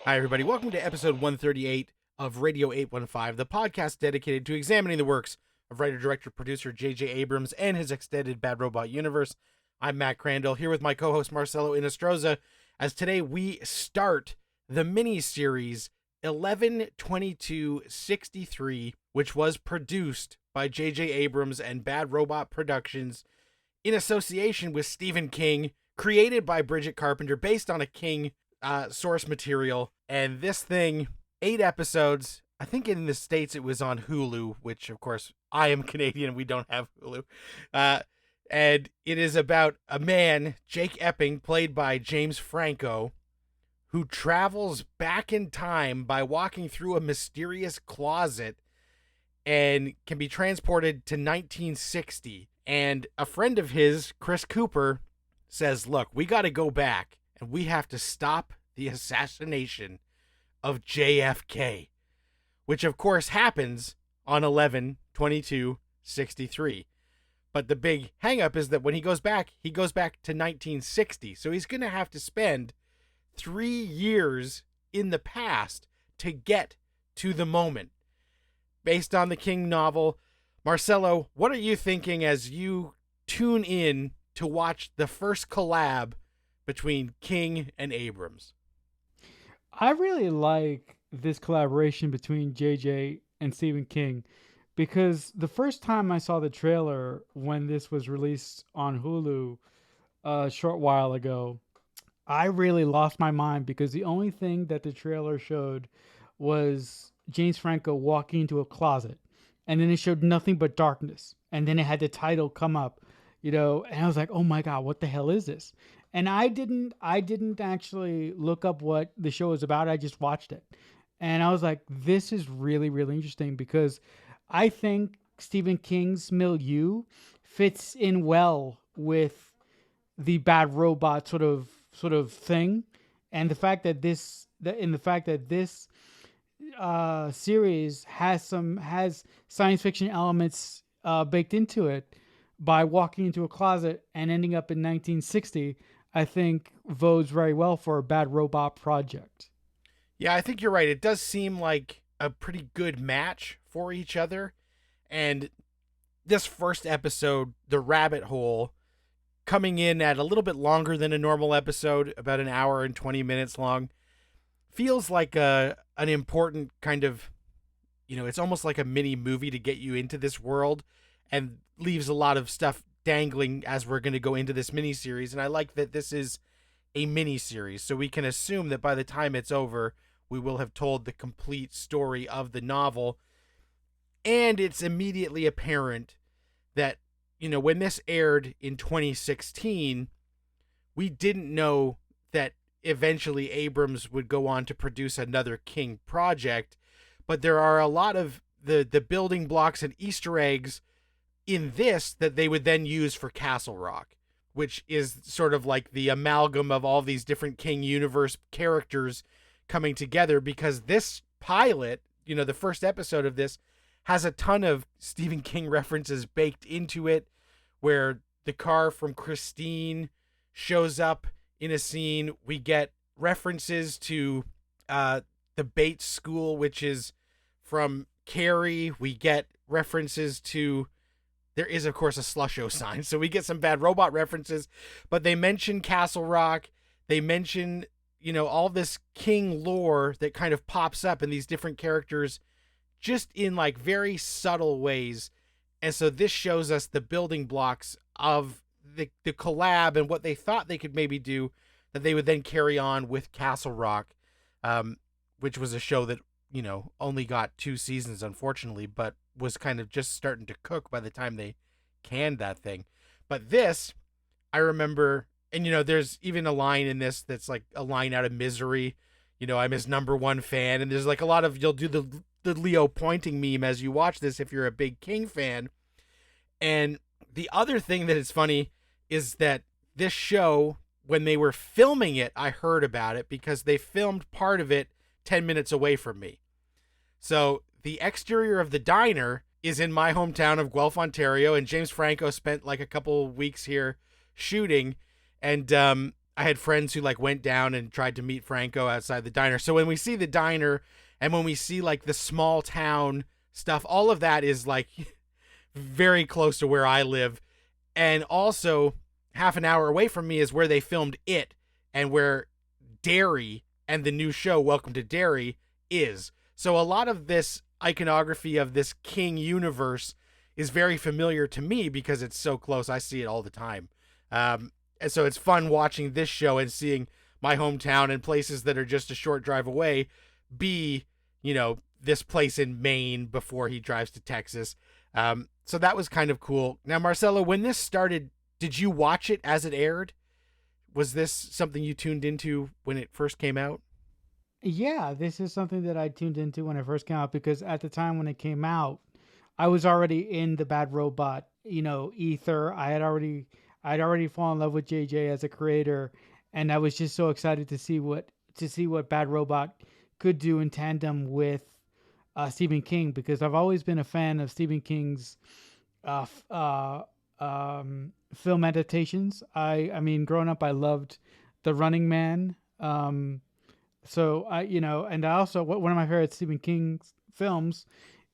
Hi, everybody. Welcome to episode 138 of Radio 815, the podcast dedicated to examining the works of writer, director, producer J.J. Abrams and his extended Bad Robot universe. I'm Matt Crandall, here with my co-host Marcelo Inostroza, as today we start the mini-series 11/22/63, which was produced by J.J. Abrams and Bad Robot Productions in association with Stephen King, created by Bridget Carpenter, based on a King source material. And this thing, 8 episodes. I think in the States it was on Hulu, which of course I am Canadian. We don't have Hulu. And it is about a man, Jake Epping, played by James Franco, who travels back in time by walking through a mysterious closet and can be transported to 1960. And a friend of his, Chris Cooper, says, look, we got to go back and we have to stop the assassination of JFK, which of course happens on 11/22/63. But the big hang-up is that when he goes back to 1960. So he's going to have to spend 3 years in the past to get to the moment. Based on the King novel, Marcelo, what are you thinking as you tune in to watch the first collab between King and Abrams? I really like this collaboration between JJ and Stephen King because the first time I saw the trailer when this was released on Hulu a short while ago, I really lost my mind because the only thing that the trailer showed was James Franco walking into a closet, and then it showed nothing but darkness, and then it had the title come up, and I was like, oh my God, what the hell is this? And I didn't actually look up what the show is about. I just watched it. And I was like, this is really, really interesting because I think Stephen King's milieu fits in well with the Bad Robot sort of thing. And the fact that this series has science fiction elements baked into it by walking into a closet and ending up in 1960, I think bodes very well for a Bad Robot project. Yeah, I think you're right. It does seem like a pretty good match for each other. And this first episode, The Rabbit Hole, coming in at a little bit longer than a normal episode, about an hour and 20 minutes long, feels like an important kind of, it's almost like a mini movie to get you into this world, and leaves a lot of stuff dangling as we're going to go into this miniseries. And I like that this is a miniseries, so we can assume that by the time it's over, we will have told the complete story of the novel. And it's immediately apparent that, when this aired in 2016, we didn't know that eventually Abrams would go on to produce another King project. But there are a lot of the building blocks and Easter eggs in this that they would then use for Castle Rock, which is sort of like the amalgam of all these different King universe characters coming together, because this pilot, the first episode of this, has a ton of Stephen King references baked into it, where the car from Christine shows up in a scene. We get references to the Bates School, which is from Carrie. We get references to, there is, of course, a Slusho sign. So we get some Bad Robot references, but they mention Castle Rock. They mention, all this King lore that kind of pops up in these different characters just in like very subtle ways. And so this shows us the building blocks of the collab and what they thought they could maybe do that they would then carry on with Castle Rock, which was a show that, only got 2 seasons, unfortunately, but was kind of just starting to cook by the time they canned that thing. But this, I remember, and there's even a line in this that's like a line out of Misery. I'm his number one fan, and there's like a lot of, you'll do the Leo pointing meme as you watch this if you're a big King fan. And the other thing that is funny is that this show, when they were filming it, I heard about it because they filmed part of it 10 minutes away from me. So the exterior of the diner is in my hometown of Guelph, Ontario, and James Franco spent like a couple weeks here shooting. And I had friends who like went down and tried to meet Franco outside the diner. So when we see the diner and when we see like the small town stuff, all of that is like very close to where I live. And also, half an hour away from me is where they filmed It and where Derry and the new show, Welcome to Derry, is. So a lot of this iconography of this King universe is very familiar to me because it's so close. I see it all the time. And so it's fun watching this show and seeing my hometown and places that are just a short drive away be, this place in Maine before he drives to Texas. So that was kind of cool. Now, Marcelo, when this started, did you watch it as it aired? Was this something you tuned into when it first came out? Yeah, this is something that I tuned into when it first came out because at the time when it came out, I was already in the Bad Robot, ether. I'd already fallen in love with JJ as a creator, and I was just so excited to see what Bad Robot could do in tandem with Stephen King because I've always been a fan of Stephen King's uh, f- uh, film adaptations. I mean, growing up, I loved The Running Man. So and I also one of my favorite Stephen King films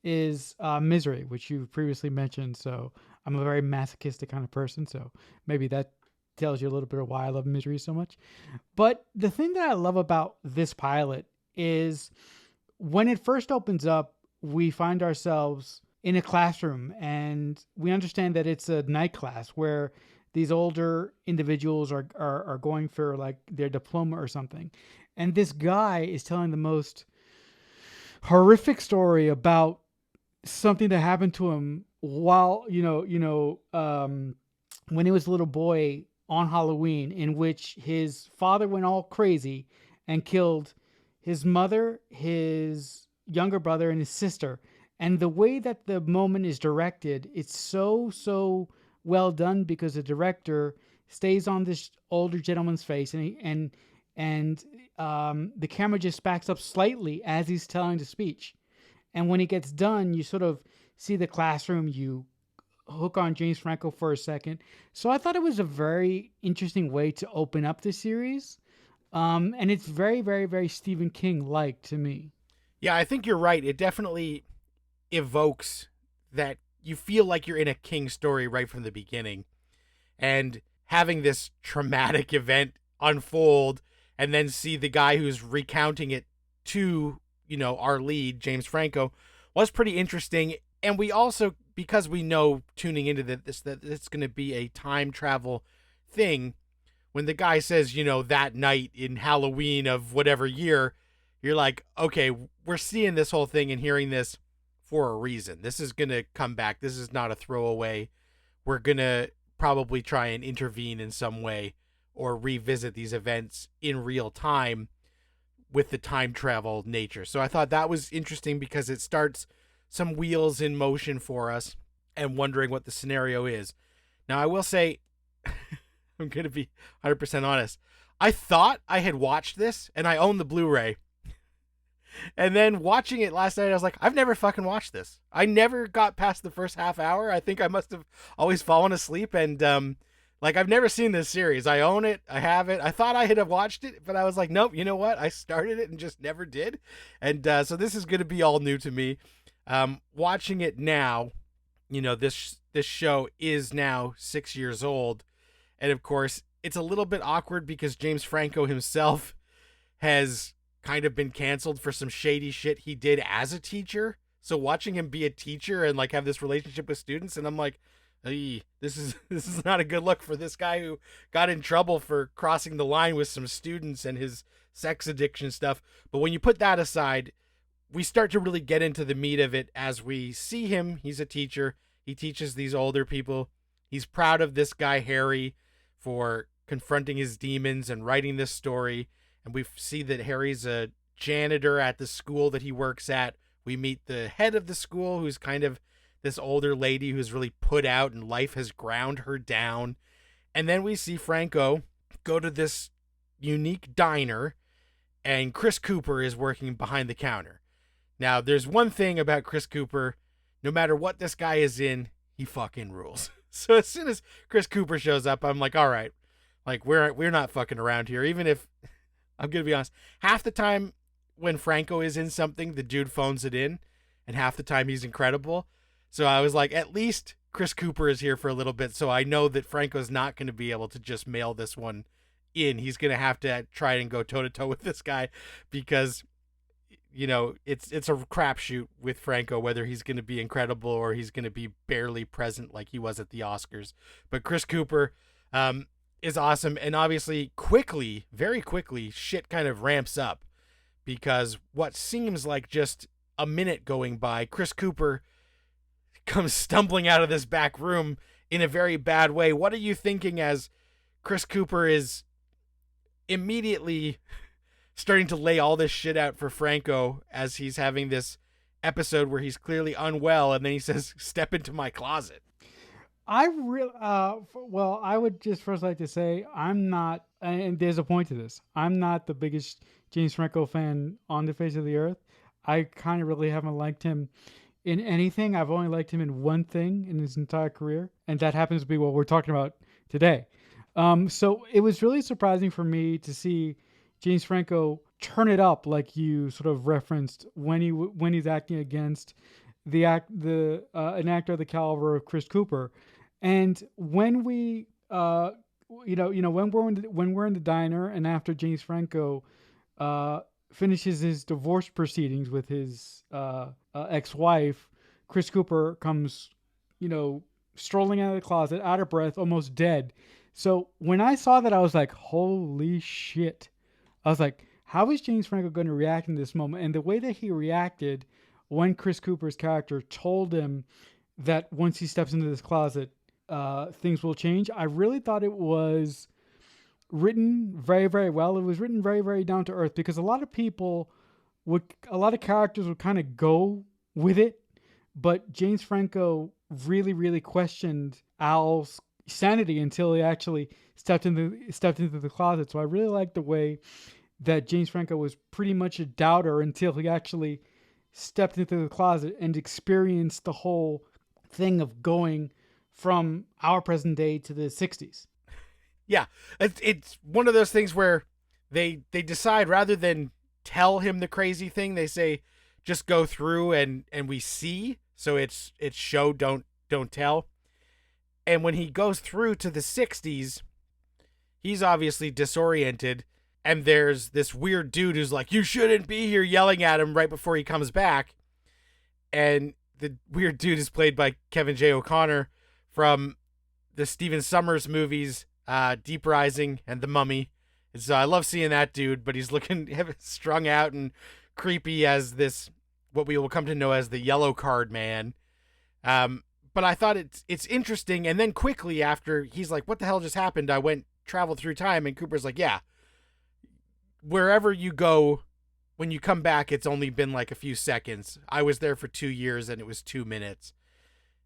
is Misery, which you previously mentioned. So I'm a very masochistic kind of person. So maybe that tells you a little bit of why I love Misery so much. But the thing that I love about this pilot is when it first opens up, we find ourselves in a classroom and we understand that it's a night class where these older individuals are going for like their diploma or something. And this guy is telling the most horrific story about something that happened to him while, when he was a little boy on Halloween, in which his father went all crazy and killed his mother, his younger brother, and his sister. And the way that the moment is directed, it's so well done because the director stays on this older gentleman's face, and the camera just backs up slightly as he's telling the speech. And when he gets done, you sort of see the classroom. You hook on James Franco for a second. So I thought it was a very interesting way to open up the series. And it's very, very, very Stephen King like to me. Yeah, I think you're right. It definitely evokes that you feel like you're in a King story right from the beginning. And having this traumatic event unfold and then see the guy who's recounting it to, our lead, James Franco, was pretty interesting. And we also, because we know tuning into this that it's going to be a time travel thing, when the guy says, that night in Halloween of whatever year, you're like, okay, we're seeing this whole thing and hearing this for a reason. This is going to come back. This is not a throwaway. We're going to probably try and intervene in some way or revisit these events in real time with the time travel nature. So I thought that was interesting because it starts some wheels in motion for us and wondering what the scenario is. Now, I will say, I'm going to be 100% honest. I thought I had watched this and I own the Blu-ray. And then watching it last night, I was like, I've never fucking watched this. I never got past the first half hour. I think I must have always fallen asleep. And I've never seen this series. I own it. I have it. I thought I had watched it, but I was like, nope, you know what? I started it and just never did. And so this is going to be all new to me. Watching it now, this show is now 6 years old. And of course, it's a little bit awkward because James Franco himself has kind of been canceled for some shady shit he did as a teacher. So watching him be a teacher and have this relationship with students, and I'm like, hey, this is not a good look for this guy who got in trouble for crossing the line with some students and his sex addiction stuff. But when you put that aside, we start to really get into the meat of it as we see him. He's a teacher. He teaches these older people. He's proud of this guy, Harry, for confronting his demons and writing this story. And we see that Harry's a janitor at the school that he works at. We meet the head of the school, who's kind of this older lady who's really put out and life has ground her down. And then we see Franco go to this unique diner and Chris Cooper is working behind the counter. Now, there's one thing about Chris Cooper. No matter what this guy is in, he fucking rules. So as soon as Chris Cooper shows up, I'm like, all right, Like we're not fucking around here. Even if I'm gonna be honest, half the time when Franco is in something, the dude phones it in, and half the time he's incredible. So I was like, at least Chris Cooper is here for a little bit, so I know that Franco's not going to be able to just mail this one in. He's going to have to try and go toe to toe with this guy because it's a crapshoot with Franco whether he's going to be incredible or he's going to be barely present like he was at the Oscars. But Chris Cooper is awesome, and obviously quickly, very quickly, shit kind of ramps up because what seems like just a minute going by, Chris Cooper comes stumbling out of this back room in a very bad way. What are you thinking as Chris Cooper is immediately starting to lay all this shit out for Franco as he's having this episode where he's clearly unwell, and then he says, "Step into my closet." I really, well, I would just first like to say I'm not, and there's a point to this. I'm not the biggest James Franco fan on the face of the earth. I kind of really haven't liked him in anything. I've only liked him in one thing in his entire career, and that happens to be what we're talking about today. So it was really surprising for me to see James Franco turn it up, like you sort of referenced, when he's acting against an actor of the caliber of Chris Cooper. And when we when we're in the diner, and after James Franco finishes his divorce proceedings with his ex-wife, Chris Cooper comes, strolling out of the closet, out of breath, almost dead. So when I saw that, I was like, holy shit. I was like, how is James Franco going to react in this moment? And the way that he reacted when Chris Cooper's character told him that once he steps into this closet, things will change, I really thought it was written very, very well. It was written very, very down to earth, because a lot of characters would kind of go with it, but James Franco really, really questioned Al's sanity until he actually stepped into the closet. So I really liked the way that James Franco was pretty much a doubter until he actually stepped into the closet and experienced the whole thing of going from our present day to the 60s. Yeah, it's one of those things where they decide, rather than tell him the crazy thing, they say just go through and we see. So it's show, don't tell. And when he goes through to the 60s, he's obviously disoriented, and there's this weird dude who's like, "You shouldn't be here," yelling at him right before he comes back. And the weird dude is played by Kevin J. O'Connor from the Stephen Sommers movies, Deep Rising and The Mummy. And so I love seeing that dude, but he's looking strung out and creepy as this, what we will come to know as the Yellow Card Man. But I thought it's interesting. And then quickly after, he's like, "What the hell just happened? I traveled through time." And Cooper's like, "Yeah, wherever you go, when you come back, it's only been like a few seconds. I was there for 2 years and it was 2 minutes.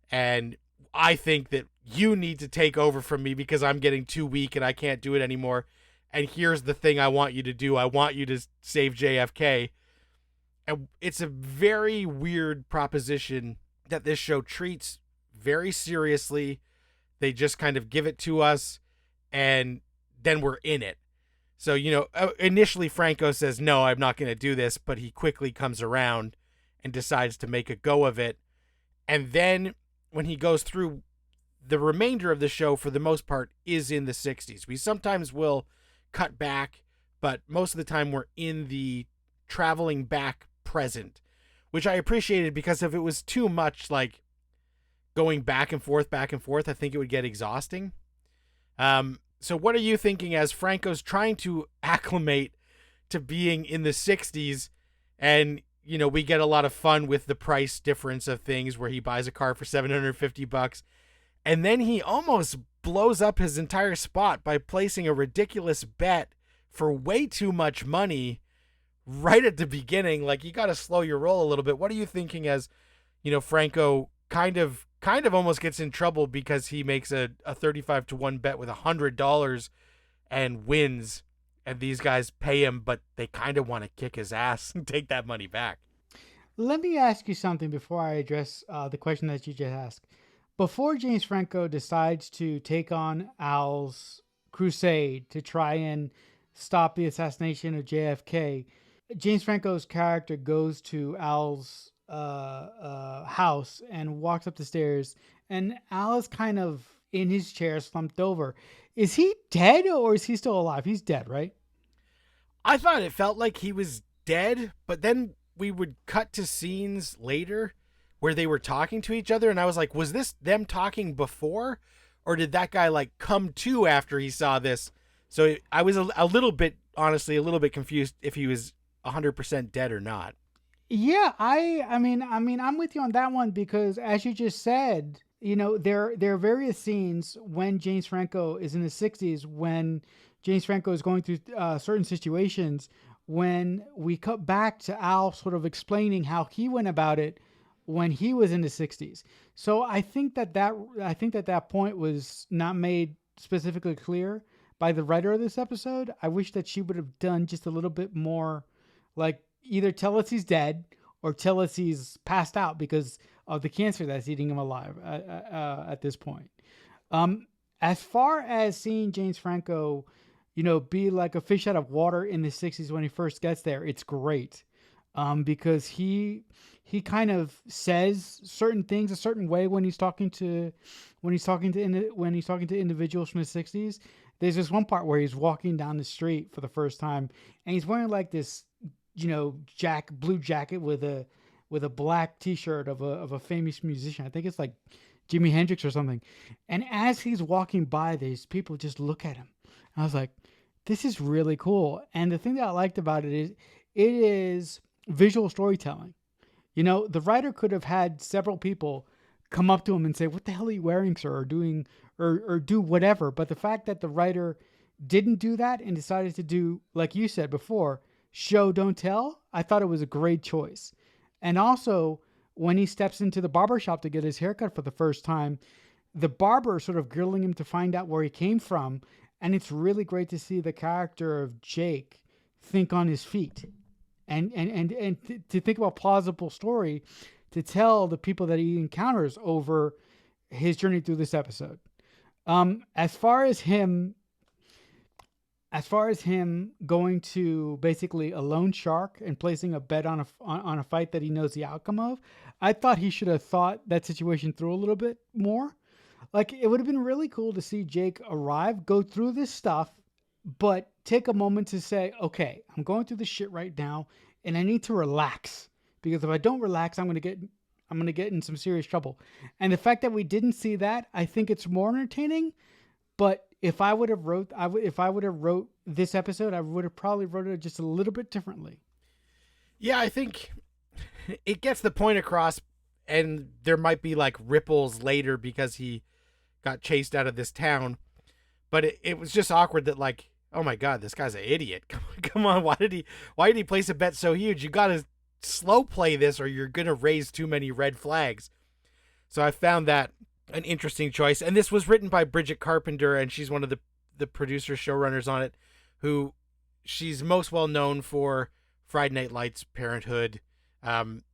And I think that you need to take over from me because I'm getting too weak and I can't do it anymore. And here's the thing I want you to do. I want you to save JFK." And it's a very weird proposition that this show treats very seriously. They just kind of give it to us, and then we're in it. So, initially Franco says, "No, I'm not going to do this," but he quickly comes around and decides to make a go of it. And then when he goes through, the remainder of the show, for the most part, is in the 60s. We sometimes will cut back, but most of the time we're in the traveling back present, which I appreciated, because if it was too much like going back and forth, I think it would get exhausting. So what are you thinking as Franco's trying to acclimate to being in the 60s? And, we get a lot of fun with the price difference of things, where he buys a car for $750, and then he almost blows up his entire spot by placing a ridiculous bet for way too much money right at the beginning. Like, you got to slow your roll a little bit. What are you thinking as, Franco kind of almost gets in trouble because he makes a 35-1 bet with $100 and wins, and these guys pay him, but they kind of want to kick his ass and take that money back. Let me ask you something before I address the question that you just asked. Before James Franco decides to take on Al's crusade to try and stop the assassination of JFK. James Franco's character goes to Al's house and walks up the stairs, and Al is kind of in his chair, slumped over. Is he dead or is he still alive? He's dead, right? I thought it felt like he was dead, but then we would cut to scenes later where they were talking to each other, and I was like, was this them talking before, or did that guy like come to after he saw this? So I was a little bit, honestly, a little bit confused if he was 100% dead or not. Yeah, I mean, I'm with you on that one because, as you just said, there are various scenes when James Franco is in his 60s, when James Franco is going through certain situations, when we cut back to Al sort of explaining how he went about it when he was in his 60s. So I think that point was not made specifically clear by the writer of this episode. I wish that she would have done just a little bit more, like either tell us he's dead or tell us he's passed out because of the cancer that's eating him alive at this point. As far as seeing James Franco, be like a fish out of water in the 60s when he first gets there, it's great. Because he kind of says certain things a certain way when he's talking to individuals from the 60s. There's this one part where he's walking down the street for the first time and he's wearing like this blue jacket with a black t-shirt of a famous musician. I think it's like Jimi Hendrix or something. And as he's walking by, these people just look at him. And I was like, this is really cool. And the thing that I liked about it is visual storytelling. The writer could have had several people come up to him and say, "What the hell are you wearing, sir?" or doing or do whatever. But the fact that the writer didn't do that and decided to do, like you said before, show don't tell, I thought it was a great choice. And also, when he steps into the barber shop to get his haircut for the first time, the barber sort of grilling him to find out where he came from, and it's really great to see the character of Jake think on his feet and to think about plausible story to tell the people that he encounters over his journey through this episode. As far as him going to basically a loan shark and placing a bet on a fight that he knows the outcome of, I thought he should have thought that situation through a little bit more. Like, it would have been really cool to see Jake arrive, go through this stuff, but take a moment to say, okay, I'm going through this shit right now and I need to relax, because if I don't relax, I'm going to get in some serious trouble. And the fact that we didn't see that, I think it's more entertaining. But if I would have wrote this episode, I would have probably wrote it just a little bit differently. Yeah, I think it gets the point across, and there might be like ripples later because he got chased out of this town. But it was just awkward that, like, oh my God, this guy's an idiot. Come on, why did he place a bet so huge? You got to slow play this or you're going to raise too many red flags. So I found that an interesting choice. And this was written by Bridget Carpenter, and she's one of the producer showrunners on it, who she's most well known for Friday Night Lights, Parenthood.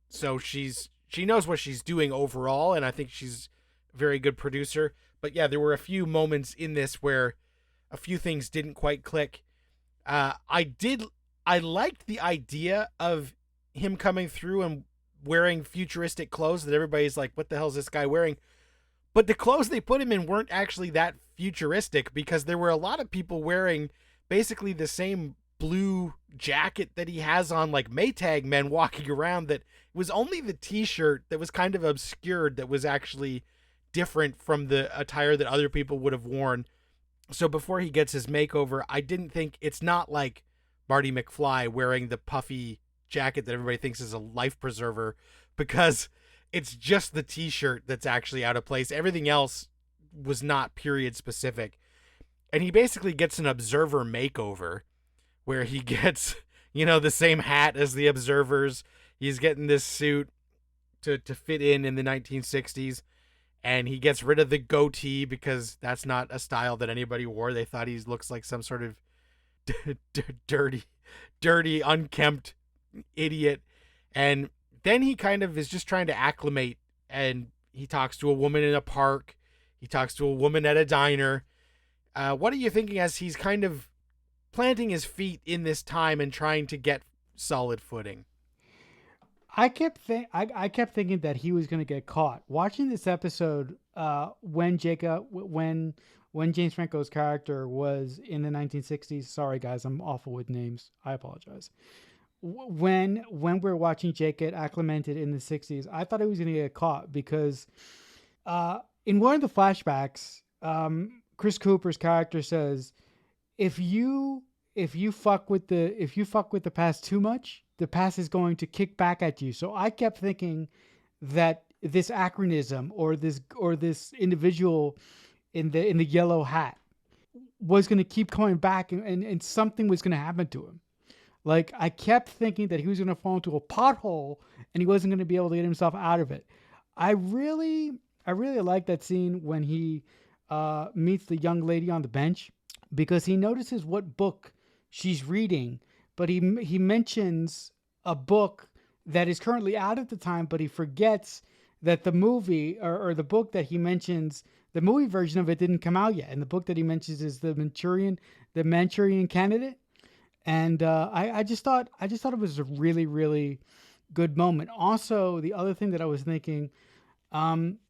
So she knows what she's doing overall, and I think she's a very good producer. But yeah, there were a few moments in this where a few things didn't quite click. I liked the idea of him coming through and wearing futuristic clothes that everybody's like, what the hell is this guy wearing? But the clothes they put him in weren't actually that futuristic, because there were a lot of people wearing basically the same blue jacket that he has on, like Maytag men walking around, that it was only the t-shirt that was kind of obscured that was actually different from the attire that other people would have worn. So before he gets his makeover, I didn't think, it's not like Marty McFly wearing the puffy jacket that everybody thinks is a life preserver, because it's just the t-shirt that's actually out of place. Everything else was not period specific. And he basically gets an observer makeover where he gets, the same hat as the observers. He's getting this suit to fit in the 1960s. And he gets rid of the goatee because that's not a style that anybody wore. They thought he looks like some sort of dirty, unkempt idiot. And then he kind of is just trying to acclimate, and he talks to a woman in a park. He talks to a woman at a diner. What are you thinking as he's kind of planting his feet in this time and trying to get solid footing? I kept thinking that he was going to get caught. Watching this episode, when James Franco's character was in the 1960s. Sorry guys, I'm awful with names. I apologize. When we're watching Jake get acclimated in the 60s, I thought he was going to get caught because in one of the flashbacks, Chris Cooper's character says, if you if you fuck with the past too much, the past is going to kick back at you. So I kept thinking that this acronym or this individual in the yellow hat was going to keep coming back, and something was going to happen to him. Like, I kept thinking that he was going to fall into a pothole and he wasn't going to be able to get himself out of it. I really like that scene when he meets the young lady on the bench, because he notices what book she's reading, but he mentions a book that is currently out at the time, but he forgets that the movie, or the book that he mentions, the movie version of it didn't come out yet, and the book that he mentions is the Manchurian Candidate. And I just thought it was a really, really good moment. Also, the other thing that I was thinking,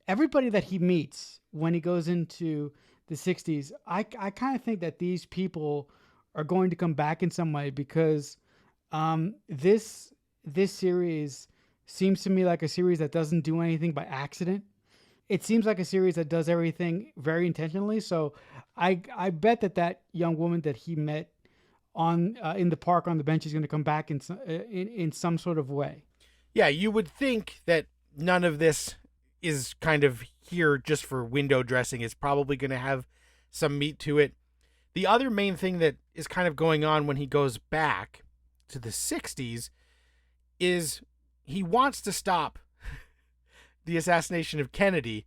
everybody that he meets when he goes into the 60s, I kind of think that these people are going to come back in some way, because this series seems to me like a series that doesn't do anything by accident. It seems like a series that does everything very intentionally. So I bet that young woman that he met on in the park on the bench is going to come back in some sort of way. Yeah, you would think that none of this is kind of here just for window dressing. It's probably going to have some meat to it. The other main thing that is kind of going on when he goes back to the 60s is he wants to stop the assassination of Kennedy.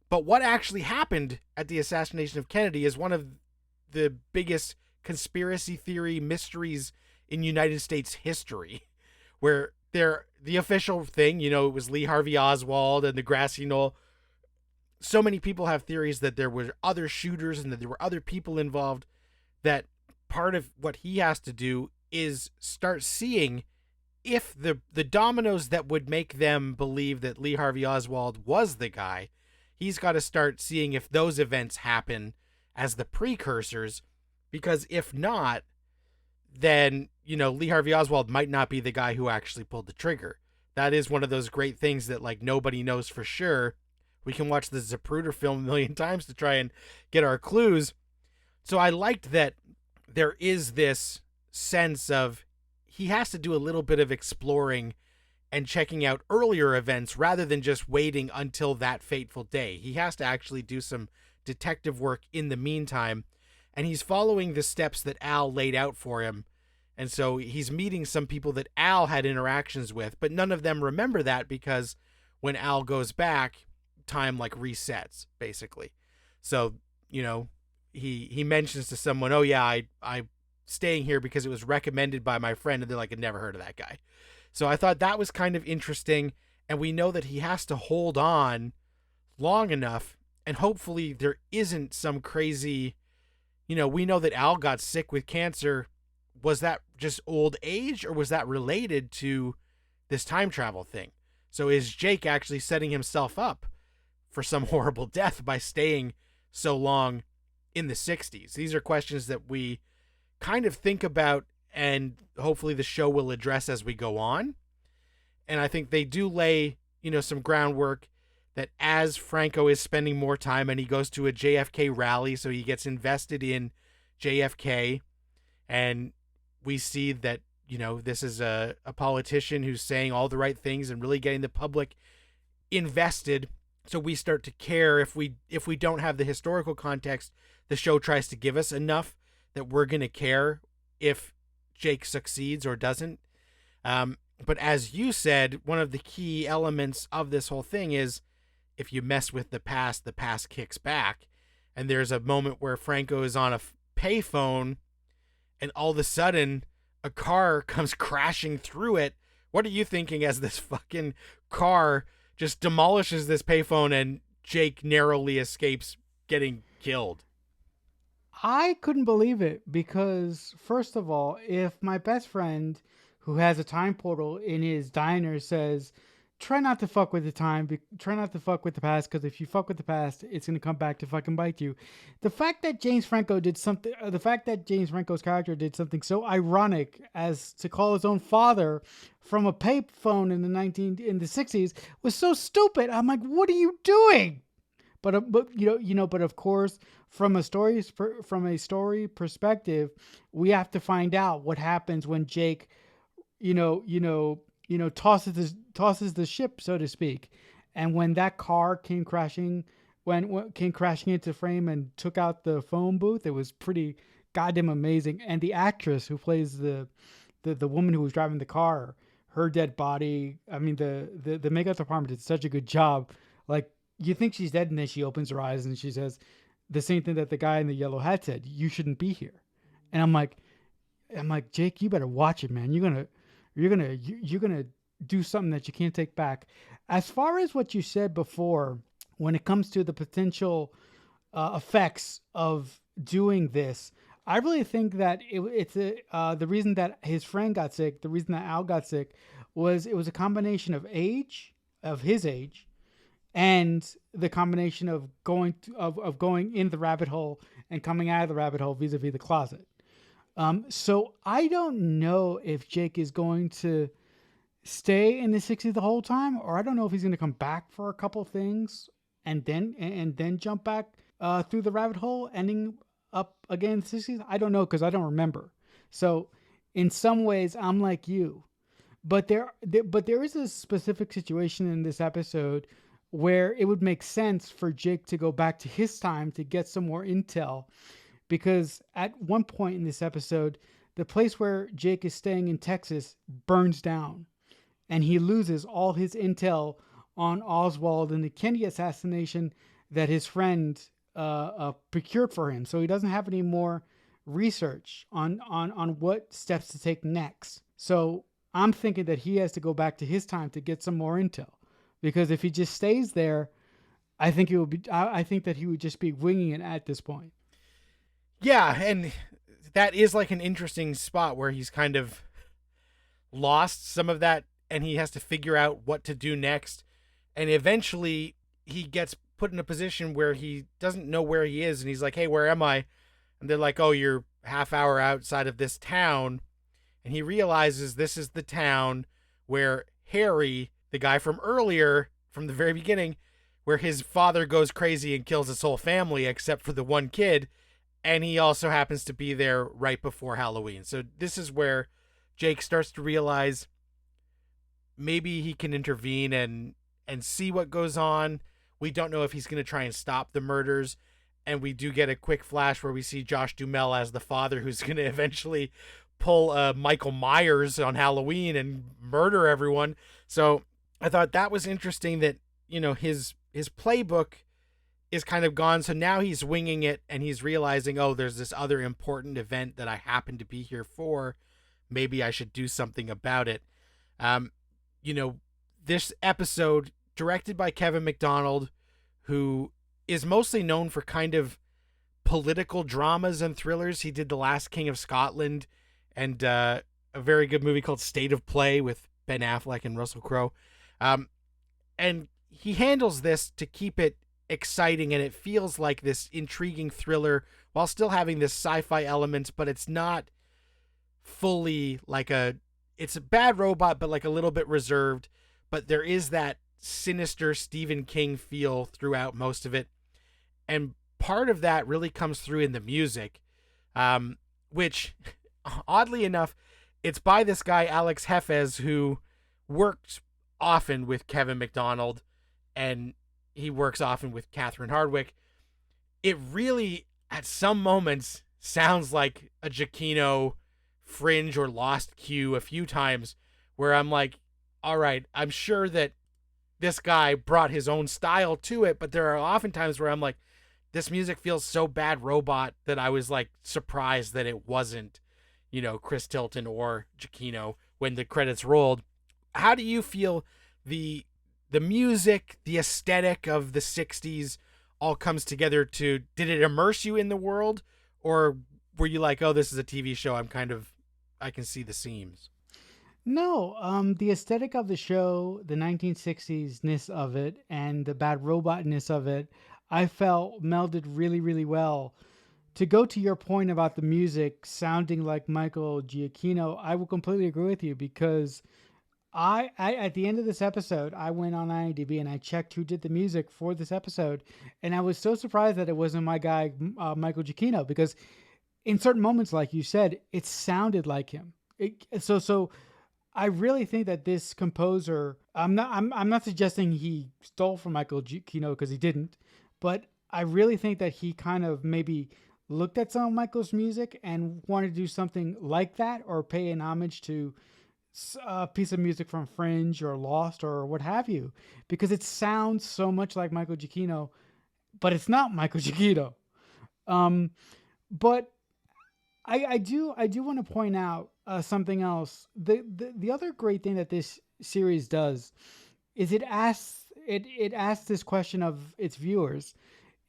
But what actually happened at the assassination of Kennedy is one of the biggest conspiracy theory mysteries in United States history, where the official thing, it was Lee Harvey Oswald and the grassy knoll. So many people have theories that there were other shooters and that there were other people involved, that part of what he has to do is start seeing if the dominoes that would make them believe that Lee Harvey Oswald was the guy, he's got to start seeing if those events happen as the precursors, because if not, then, Lee Harvey Oswald might not be the guy who actually pulled the trigger. That is one of those great things that, like, nobody knows for sure. We can watch the Zapruder film a million times to try and get our clues. So I liked that there is this sense of he has to do a little bit of exploring and checking out earlier events rather than just waiting until that fateful day. He has to actually do some detective work in the meantime, and he's following the steps that Al laid out for him. And so he's meeting some people that Al had interactions with, but none of them remember that, because when Al goes back, time like resets, basically. So, he mentions to someone, oh yeah, I staying here because it was recommended by my friend, and they're like, I'd never heard of that guy. So I thought that was kind of interesting, and we know that he has to hold on long enough, and hopefully there isn't some crazy, we know that Al got sick with cancer. Was that just old age, or was that related to this time travel thing? So is Jake actually setting himself up for some horrible death by staying so long in the 60s? These are questions that we kind of think about, and hopefully the show will address as we go on. And I think they do lay, some groundwork that as Franco is spending more time, and he goes to a JFK rally, so he gets invested in JFK, and we see that, this is a politician who's saying all the right things and really getting the public invested. So we start to care. If we don't have the historical context, the show tries to give us enough that we're going to care if Jake succeeds or doesn't. But as you said, one of the key elements of this whole thing is if you mess with the past kicks back. And there's a moment where Franco is on a payphone, and all of a sudden a car comes crashing through it. What are you thinking as this fucking car just demolishes this payphone and Jake narrowly escapes getting killed? I couldn't believe it because, first of all, if my best friend who has a time portal in his diner says, try not to fuck with the time, try not to fuck with the past, because if you fuck with the past, it's going to come back to fucking bite you. The fact that James Franco's character did something so ironic as to call his own father from a payphone in the 60s was so stupid. I'm like, what are you doing? But of course, from a story perspective, we have to find out what happens when Jake, tosses the ship, so to speak, and when that car came crashing, when came crashing into frame and took out the phone booth, it was pretty goddamn amazing. And the actress who plays the woman who was driving the car, her dead body. I mean, the makeup department did such a good job. Like, you think she's dead, and then she opens her eyes and she says the same thing that the guy in the yellow hat said: "You shouldn't be here." And I'm like, Jake, you better watch it, man. You're gonna do something that you can't take back. As far as what you said before, when it comes to the potential effects of doing this, I really think that the reason that his friend got sick, the reason that Al got sick, was it was a combination of his age, and the combination of going in the rabbit hole and coming out of the rabbit hole vis-a-vis the closet. So I don't know if Jake is going to stay in the 60s the whole time, or I don't know if he's going to come back for a couple things and then jump back through the rabbit hole, ending up again in the 60s. I don't know because I don't remember. So in some ways, I'm like you, but there is a specific situation in this episode where it would make sense for Jake to go back to his time to get some more intel, because at one point in this episode, the place where Jake is staying in Texas burns down, and he loses all his intel on Oswald and the Kennedy assassination that his friend procured for him. So he doesn't have any more research on what steps to take next. So I'm thinking that he has to go back to his time to get some more intel, because if he just stays there, I think it would be. I think that he would just be winging it at this point. Yeah, and that is like an interesting spot where he's kind of lost some of that and he has to figure out what to do next. And eventually he gets put in a position where he doesn't know where he is, and he's like, "Hey, where am I?" And they're like, "Oh, you're half hour outside of this town." And he realizes this is the town where Harry, the guy from earlier, from the very beginning, where his father goes crazy and kills his whole family except for the one kid, and he also happens to be there right before Halloween. So this is where Jake starts to realize maybe he can intervene and see what goes on. We don't know if he's going to try and stop the murders, and we do get a quick flash where we see Josh Duhamel as the father who's going to eventually pull Michael Myers on Halloween and murder everyone. So I thought that was interesting that, his playbook is kind of gone. So now he's winging it and he's realizing, oh, there's this other important event that I happen to be here for. Maybe I should do something about it. This episode, directed by Kevin MacDonald, who is mostly known for kind of political dramas and thrillers. He did The Last King of Scotland and a very good movie called State of Play with Ben Affleck and Russell Crowe. And he handles this to keep it exciting, and it feels like this intriguing thriller while still having this sci-fi elements, but it's not fully like it's a Bad Robot, but like a little bit reserved. But there is that sinister Stephen King feel throughout most of it. And part of that really comes through in the music, which, oddly enough, it's by this guy, Alex Heffez, who worked often with Kevin MacDonald, and he works often with Catherine Hardwicke. It really, at some moments, sounds like a Giacchino Fringe or Lost Q a few times, where I'm like, all right, I'm sure that this guy brought his own style to it, but there are often times where I'm like, this music feels so Bad Robot that I was like surprised that it wasn't, Chris Tilton or Giacchino when the credits rolled. How do you feel the music, the aesthetic of the 60s all comes together did it immerse you in the world, or were you like, oh, this is a TV show? I can see the seams. No, the aesthetic of the show, the 1960s ness of it, and the bad robotness of it, I felt melded really, really well. To go to your point about the music sounding like Michael Giacchino, I will completely agree with you because I at the end of this episode, I went on IMDb and I checked who did the music for this episode, and I was so surprised that it wasn't my guy Michael Giacchino because in certain moments, like you said, it sounded like him. So I really think that this composer, I'm not suggesting he stole from Michael Giacchino because he didn't, but I really think that he kind of maybe looked at some of Michael's music and wanted to do something like that or pay an homage to a piece of music from Fringe or Lost or what have you, because it sounds so much like Michael Giacchino, but it's not Michael Giacchino. Um, but I do want to point out something else. The other great thing that this series does is it asks this question of its viewers: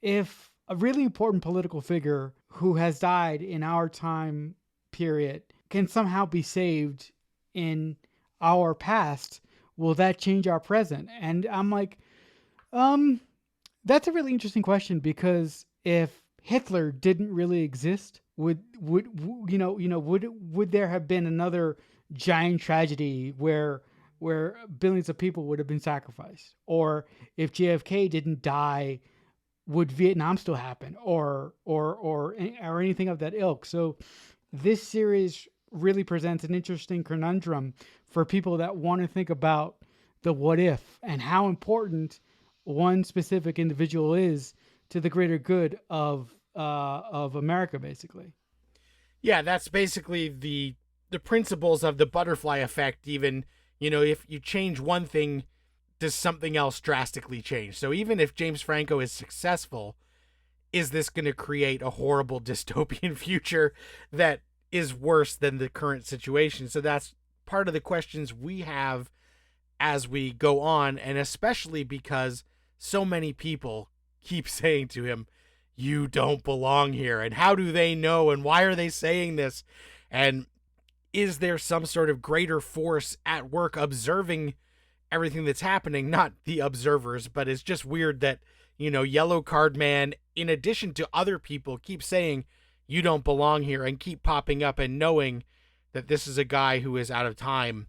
if a really important political figure who has died in our time period can somehow be saved in our past, will that change our present? And I'm like, um, that's a really interesting question because if Hitler didn't really exist, would there have been another giant tragedy where billions of people would have been sacrificed? Or if JFK didn't die, would Vietnam still happen? Or anything of that ilk? So this series really presents an interesting conundrum for people that want to think about the what if and how important one specific individual is to the greater good of America, basically. Yeah, that's basically the principles of the butterfly effect. Even, if you change one thing, does something else drastically change? So even if James Franco is successful, is this going to create a horrible dystopian future that is worse than the current situation? So that's part of the questions we have as we go on, and especially because so many people keep saying to him, you don't belong here, and how do they know, and why are they saying this, and is there some sort of greater force at work observing everything that's happening? Not the observers, but it's just weird that, Yellow Card Man, in addition to other people, keep saying you don't belong here and keep popping up, and knowing that this is a guy who is out of time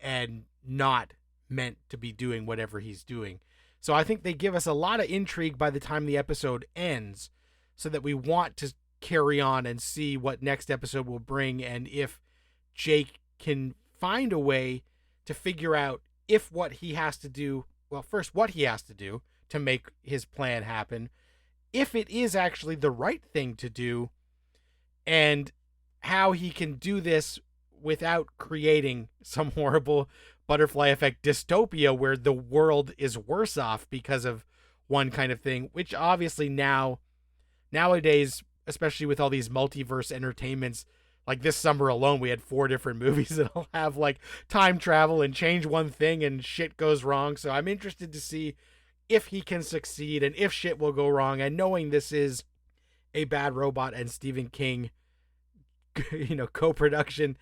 and not meant to be doing whatever he's doing. So I think they give us a lot of intrigue by the time the episode ends, so that we want to carry on and see what next episode will bring, and if Jake can find a way to figure out if what he has to do, well, first, what he has to do to make his plan happen, if it is actually the right thing to do, and how he can do this without creating some horrible butterfly effect dystopia where the world is worse off because of one kind of thing, which obviously nowadays, especially with all these multiverse entertainments, like this summer alone, we had 4 different movies that'll have like time travel and change one thing and shit goes wrong. So I'm interested to see if he can succeed and if shit will go wrong. And knowing this is a Bad Robot and Stephen King, co-production,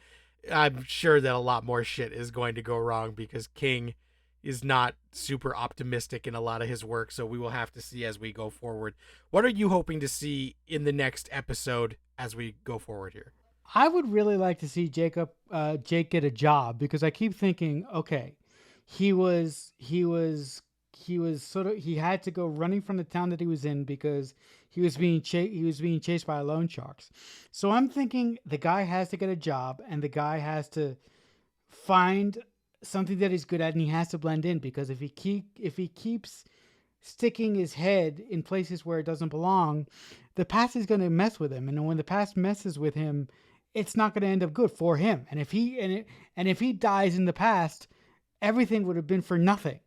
I'm sure that a lot more shit is going to go wrong because King is not super optimistic in a lot of his work. So we will have to see as we go forward. What are you hoping to see in the next episode as we go forward here? I would really like to see Jake get a job because I keep thinking, okay, he was sort of he had to go running from the town that he was in because he was being chased by loan sharks. So I'm thinking the guy has to get a job and the guy has to find something that he's good at and he has to blend in because if he keeps sticking his head in places where it doesn't belong, the past is going to mess with him, and when the past messes with him, it's not going to end up good for him. And if he dies in the past, everything would have been for nothing.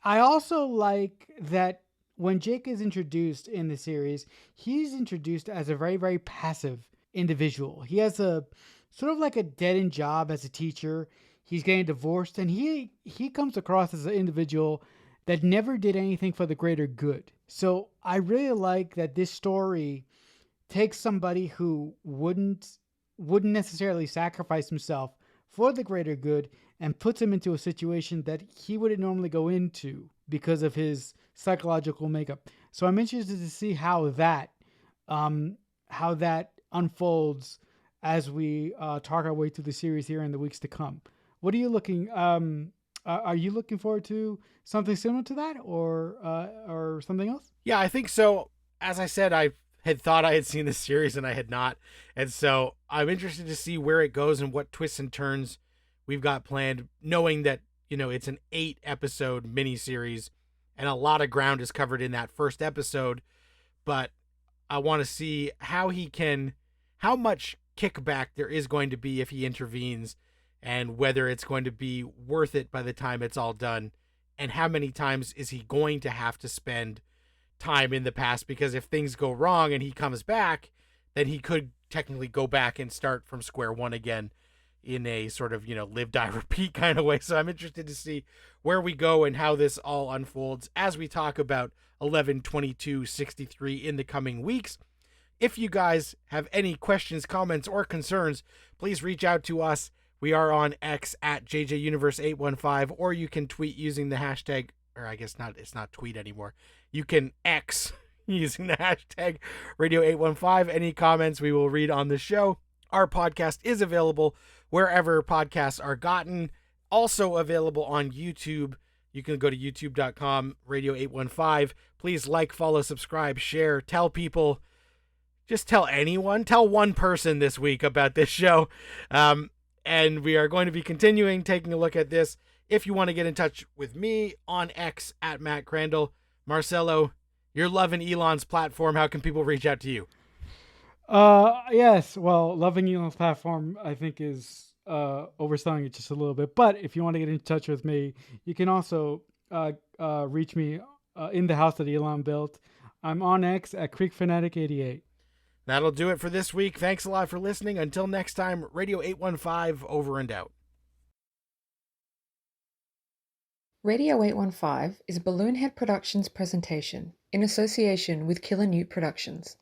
I also like that when Jake is introduced in the series, he's introduced as a very, very passive individual. He has a sort of like a dead end job as a teacher. He's getting divorced, and he comes across as an individual that never did anything for the greater good. So I really like that this story takes somebody who wouldn't necessarily sacrifice himself for the greater good and puts him into a situation that he wouldn't normally go into because of his psychological makeup. So I'm interested to see um, how that unfolds as we talk our way through the series here in the weeks to come. What are you looking? Are you looking forward to something similar to that, or something else? Yeah, I think so. As I said, I had thought I had seen this series and I had not. And so I'm interested to see where it goes and what twists and turns we've got planned, knowing that, it's an 8 episode miniseries and a lot of ground is covered in that first episode. But I want to see how much kickback there is going to be if he intervenes, and whether it's going to be worth it by the time it's all done, and how many times is he going to have to spend time in the past, because if things go wrong and he comes back, then he could technically go back and start from square one again in a sort of, live, die, repeat kind of way. So I'm interested to see where we go and how this all unfolds as we talk about 11/22/63 in the coming weeks. If you guys have any questions, comments, or concerns, please reach out to us. We are on X at JJUniverse815, or you can tweet using the hashtag, or I guess not, it's not tweet anymore. You can X using the hashtag Radio815. Any comments we will read on the show. Our podcast is available wherever podcasts are gotten. Also available on YouTube. You can go to youtube.com, Radio815. Please like, follow, subscribe, share, tell people. Just tell anyone. Tell one person this week about this show. And we are going to be continuing taking a look at this. If you want to get in touch with me on X at Matt Crandall, Marcelo, you're loving Elon's platform. How can people reach out to you? Yes. Well, loving Elon's platform, I think, is overselling it just a little bit. But if you want to get in touch with me, you can also reach me in the house that Elon built. I'm on X at CreekFanatic88. That'll do it for this week. Thanks a lot for listening. Until next time, Radio 815 over and out. Radio 815 is a Balloonhead Productions presentation in association with Killer Newt Productions.